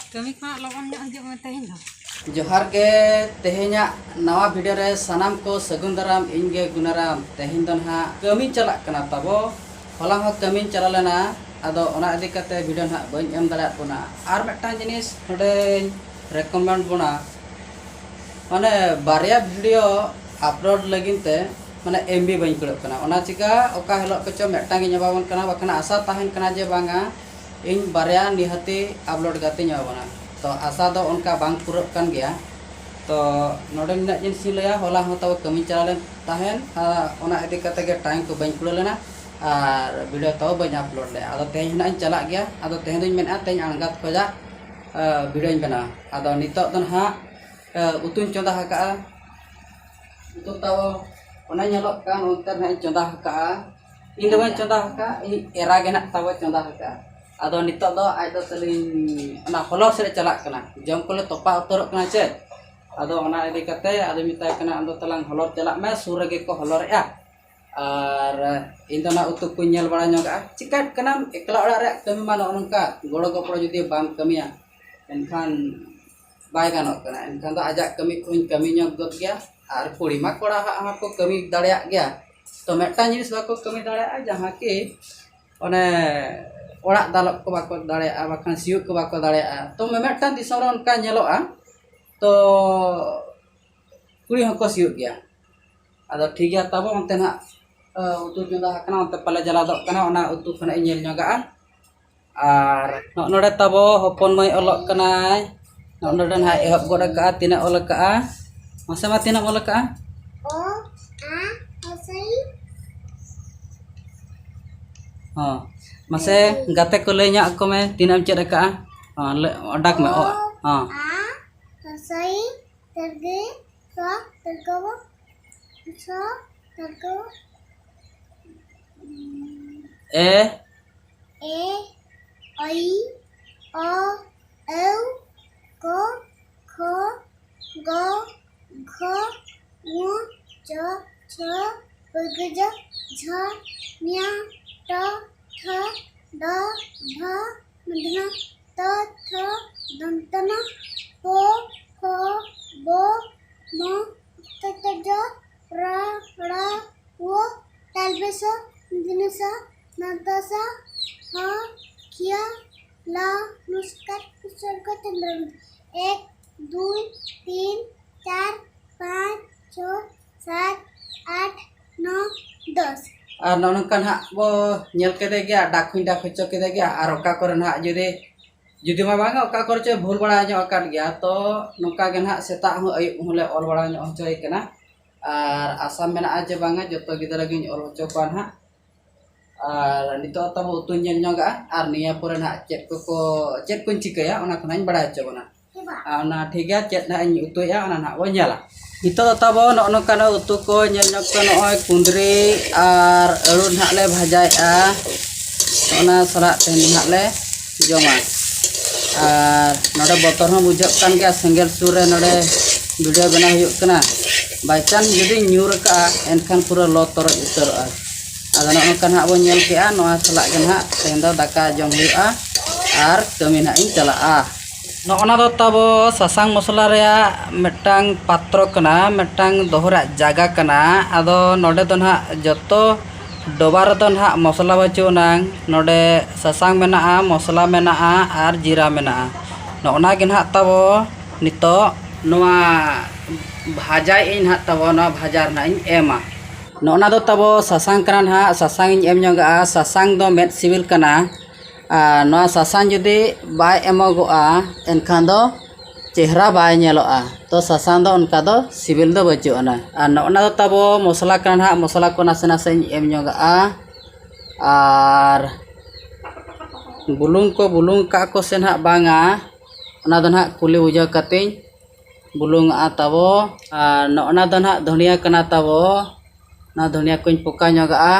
kami kena lawan nyok hidup matahin dah. जोहार के तेहेना नवा वीडियो रे सानाम को सगुन दाराम इनगे गुनाराम तेहेन दन हा कमी चलाक कना तबो होला हो कमी चला लेना आदो ओना इदी कते वीडियो हा बन एम दाड़ा बोना आर मेटा जिनिस नोडे रेकमेंड बोना माने बारिया वीडियो अपलोड लगिनते माने एमबी बन कुड़ो कना ओना चिका ओका हेलो कचो मेटा गे नबावन कना बखना आशा ताहेन कना जे बांगा इन बारिया निहति अपलोड गाते नबावना तो आशा दो उनका बांग पूरा kan गया तो नोडे मिना जिनिस लया होला हो तब कमी चला ताहेन ओना इदी कते गे टाइम को बन कुड़ो लेना और वीडियो तो बन अपलोड ले आदो तेहेन ना चला गया आदो तेहेन दुñ मेना तेहेन आंगात खोजा वीडियो बना आदो नितो दन हा उतुन चंदा हका उतु ताव ओना ñelok kan उतर ना चंदा हका इन दो चंदा हका एरा गे ना ताव चंदा हका आदो नितो दो आज दो तलिन ओना हलर से चला कना जम कोले तोपा उतरक कना चे आदो ओना इदी कते आदो मिताय कना आंदो तलांग हलर चला मे सुर गे को हलर या और इन दो ना उतु को ñel बड़ा ñoga चिकाट कना एकला ओड़ा रे कमी मान ओनका गोड़ो गोपड़ो जुदी बाम कमिया एनखान बाय गानोक कना एनखान दो आजाक कमी कुन कमी ñok गत गया और कुड़ी मा कोड़ा हा को कमी दाड़िया गया तो मेटा जिनिस बाको कमी दाड़िया जहां के ओने ओड़ा दालक को बाको दाड़िया बाखान सियुक को बाको दाड़िया तो मेटा दिसम रे उनका ñeloa तो कुड़ी हको सियुक गया आदो ठीक गया तब ओनते ना उतु चंदा हकना ओनते पले जला दो कना ओना उतु खना ñel ñoगा और नोडे तबो हपन मय ओलक कनाय नोडे ना एहब गोड़ का तिना ओल का मासे मा तिना ओल का ओ आ हसई हां मासे गाते को लय nya को में तिना चेद का हां अडक में ओ हां आ हसई तरगे सा तरगो सा तरगो ए आई ओ औ को खो गो घो उ च छ बगज झ न्या ट ठ ड ढ मधना त थ दंतना पो फो बो म त ज र ड़ वो तालबेसा दिनसा नदसा ह किया ला नुस्कर सर्ग चंद्रम 1 2 3 4 5 6 7 8 9 10 और नौनकान हा बो ñel केदे गया डाकुन डाक होचो केदे गया और ओका करे ना जुदी मा बांगा ओका करे चे भूल बड़ा ᱧo अकान गया तो नोका गे ना सेता हो अय होले ऑल बड़ा ᱧo होचोय कना और आसाम मेना जे बांगा जतो गिदरा गिन ऑल होचो पान हा और नितो तब उतु ñel ñoगा और निया पुरे ना चेत को चिकया ओना खनाñ बड़ा होचो बना ओना ठीक गया चेत ना उतुया ओना ना बो ñela नितो तब नोनकान उतु को ñel ñok को नय कुंदरी और अरु ना ले भाजाया ओना सरा तेन ना ले जमा और नोडे बोतर हो बुझक कान गया सेंगेल सुर रे नोडे वीडियो बना हुयुक कना बाय चांस जदी न्यूर का एनखान पूरा लो तरज उतरआ आदो नोनकान हा बो ñel केआ नोआ सला गे ना तेन दो दाका जम हुयुआ और कमी ना इन चलाआ नोना दो तबो सासांग मसला रेया मेटांग पात्र कना मेटांग दोहरा जागा कना आदो नोडे दो ना जतो डोबार दो ना मसला बचो नांग नोडे सासांग मेना मसला मेना और जीरा मेना नोना गे ना तबो नितो नोआ भाजा इन हा तबो ना भाजार ना इन एमा नोना दो तबो सासांग कना ना सासांग इन एम ñoगा सासांग दो मेट सिविल कना नोआ सासांग जुदी बाय एमोगोआ एनखान दो चेहरा बाय ñeloa तो सासांग दो उनका दो सिविल दो बचुना और नोना दो तबो मसला कना मसला को नासे नासे एम ñoगा और बुलुंग का को से ना बांगा ओना दो ना कुली बुझा कते बुलुंग आ तबो नोना दो ना धनिया कना तबो ना धनिया को पोका ñoगा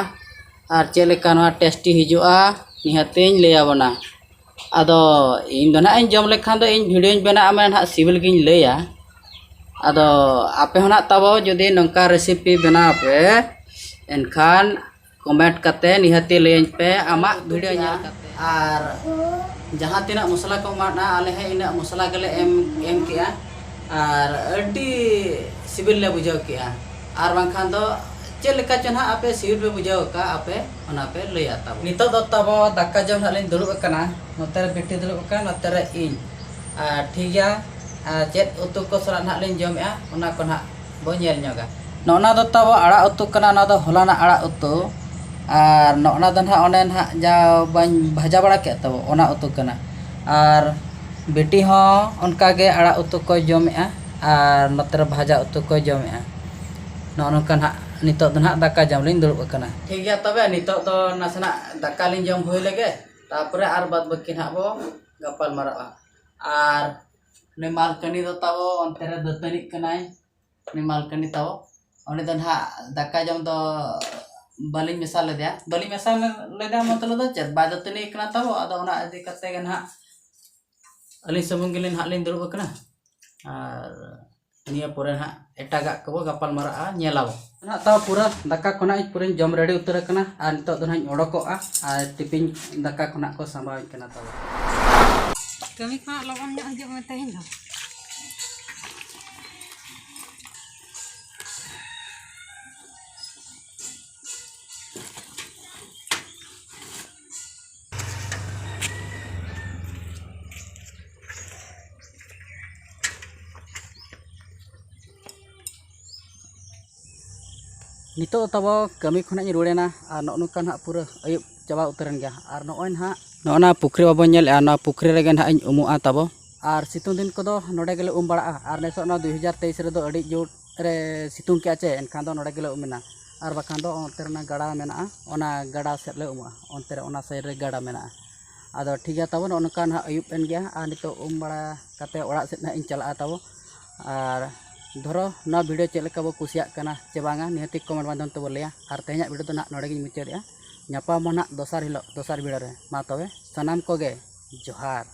और चेलेका नोआ टेस्टी हिजुआ निहातेñ लैयाबना आदो इन दो ना इन जम लेखान दो इन वीडियो बना में ना सिविल गिन लैया आदो आपे होना तबो जदि नंका रेसिपी बना पे एनखान कमेंट कते निहाते लैयन पे आमा वीडियो ñel कते Ar jahat tina musala ko mana ale he ina musala gele em kia ar adi sibil le bujau kia ar bangkhan do ᱪᱮᱫ ᱞᱮᱠᱟ ᱪᱚ ᱱᱟᱦᱟᱜ ᱟᱯᱮ ᱥᱤᱵᱤᱞ ᱯᱮ ᱵᱩᱡᱷᱟᱹᱣ ᱠᱟᱜ ᱟᱯᱮ ᱚᱱᱟ ᱯᱮ ᱞᱟᱹᱭᱟ ᱛᱟᱵᱚ ᱱᱤᱛᱚᱜ ᱫᱚ ᱛᱟᱵᱚ ᱫᱟᱠᱟ ᱡᱚᱢ ᱱᱟᱦᱟᱜ ᱞᱤᱧ ᱫᱩᱲᱩᱵ ᱟᱠᱟᱱᱟ ᱱᱚᱛᱮ ᱨᱮ ᱵᱤᱴᱤ ᱫᱩᱲᱩᱵ ᱟᱠᱟᱱᱟ ᱱᱚᱛᱮ ᱨᱮ ᱤᱧ ᱴᱷᱤᱠ ᱜᱮᱭᱟ ᱪᱮᱫ ᱩᱛᱩ ᱠᱚ ᱥᱟᱞᱟᱜ ᱱᱟᱦᱟᱜ ᱞᱤᱧ ᱡᱚᱢᱮᱜᱼᱟ ᱚᱱᱟ ᱠᱚ ᱱᱟᱦᱟᱜ ᱵᱚ ᱧᱮᱞ ᱧᱚᱜᱟ ᱱᱚᱜᱼᱚ ᱫᱚ ᱛᱟᱵᱚ ᱟᱲᱟᱜ ᱩᱛᱩ ᱠᱟᱱᱟ ᱚᱱᱟ ᱫᱚ ᱦᱚᱞᱟᱱᱟᱜ ᱟᱲᱟᱜ ᱩᱛᱩ ᱟᱨ ᱱᱚᱜᱼᱚ ᱫᱚ ᱱᱟᱦᱟᱜ ᱚᱱᱮ ᱱᱟᱦᱟᱜ ᱡᱟ ᱵᱟᱹᱧ ᱵᱷᱟᱡᱟ ᱵᱟᱲᱟ ᱠᱮᱫ ᱛᱟᱵᱚ ᱚᱱᱟ ᱩᱛᱩ ᱠᱟᱱᱟ ᱟᱨ ᱵᱤᱴᱤ ᱦᱚᱸ ᱚᱱᱠᱟᱜᱮ ᱟᱲᱟᱜ ᱩᱛᱩ ᱠᱚ ᱡᱚᱢᱮᱜᱼᱟ ᱟᱨ ᱱᱚᱛᱮ ᱨᱮ ᱵᱷᱟᱡᱟ ᱩᱛᱩ ᱠᱚ ᱡᱚᱢᱮᱜᱼᱟ ᱱᱚᱜᱼᱚ ᱱᱚᱝᱠᱟ ᱱᱟᱦᱟᱜ ᱱᱤᱛᱚᱜ ᱫᱚ ᱱᱟᱦᱟᱜ ᱫᱟᱠᱟ ᱡᱚᱢ ᱞᱤᱧ ᱫᱩᱲᱩᱵ ᱟᱠᱟᱱᱟ ᱴᱷᱤक ᱜᱮᱭᱟ ᱛᱚᱵᱮ ᱱᱤᱛᱚᱜ ᱫᱚ ᱱᱟᱥᱮᱱᱟᱜ ᱫᱟᱠᱟ ᱞᱤᱧ ᱡᱚᱢ ᱦᱩᱭ ᱞᱮᱜᱮ ᱛᱟᱨᱯᱚᱨᱮ ᱟᱨ ᱵᱟᱫ ᱵᱟᱹᱠᱤ ᱱᱟᱦᱟᱜ ᱵᱚ ᱜᱟᱯᱟᱞ ᱢᱟᱨᱟᱜᱼᱟ ᱟᱨ ᱩᱱᱤ ᱢᱟᱞᱠᱟᱱᱤ ᱫᱚ ᱛᱟᱵᱚ ᱚᱱᱛᱮ ᱨᱮ ᱫᱟᱹᱛᱟᱹᱱᱤᱜ ᱠᱟᱱᱟᱭ उनी मालकनी ताओ उन्हें तो ना दाका जम तो बाली मेसा लेदा मतलब तो चेत बाद तनी कना ताओ आदा उना इदी कते गन हा अली सबुंग गिलिन हा लिन दुरुब कना और निया पुरे हा एटागा कबो गपाल मारा नेलाव ना ताओ पूरा दाका खना पूरे जम रेडी उतर कना और नितो दो ना ओडकोआ और टिफिन दाका खना को संभाव कना ताओ कमी खा लगन ᱧᱚᱜ ᱦᱤᱡᱩᱜ ᱢᱮ ᱛᱮᱦᱮᱧ ᱫᱚ नितो तबो कमी खना रुड़ेना और नौका ना पूरा अयुब चाबा उतरन गया और नॉय ना नौना पुखरी बाबो नेल ना पुखरी रेगे ना उमुआ तबो और सितुंग दिन को नोडे गेले बड़ा और नेसो 2023 रे दो अड़ी जोर रे सितुंग के आचे एनखान दो नोडे गेले उमेना और बाखान दो ओंतेरना गड़ा मेना ओना गड़ा सेट ले उमुआ ओंतेरे ओना साइड रे गड़ा मेना आदो ठीक गया तबो नौका ना अयुब एन गया और नितो बड़ा कते ओड़ा सेट ना इन चला तबो और धरो ना वीडियो चेलका बो कुसिया कना चे बांगा निहति कमेंट माध्यम ते बोलिया और तेहना वीडियो तो ना नोडे गिन मुचारिया ᱧᱟᱯᱟᱢ ᱢᱟ ᱱᱟᱜ ᱫᱚᱥᱟर ᱦᱤᱞᱳᱜ ᱫᱚᱥᱟर ᱵᱤᱲᱟ ᱨᱮ ᱢᱟ ᱛᱚᱵᱮ ᱥᱟᱱᱟᱢ ᱠᱚᱜᱮ ᱡᱚᱦᱟᱨ।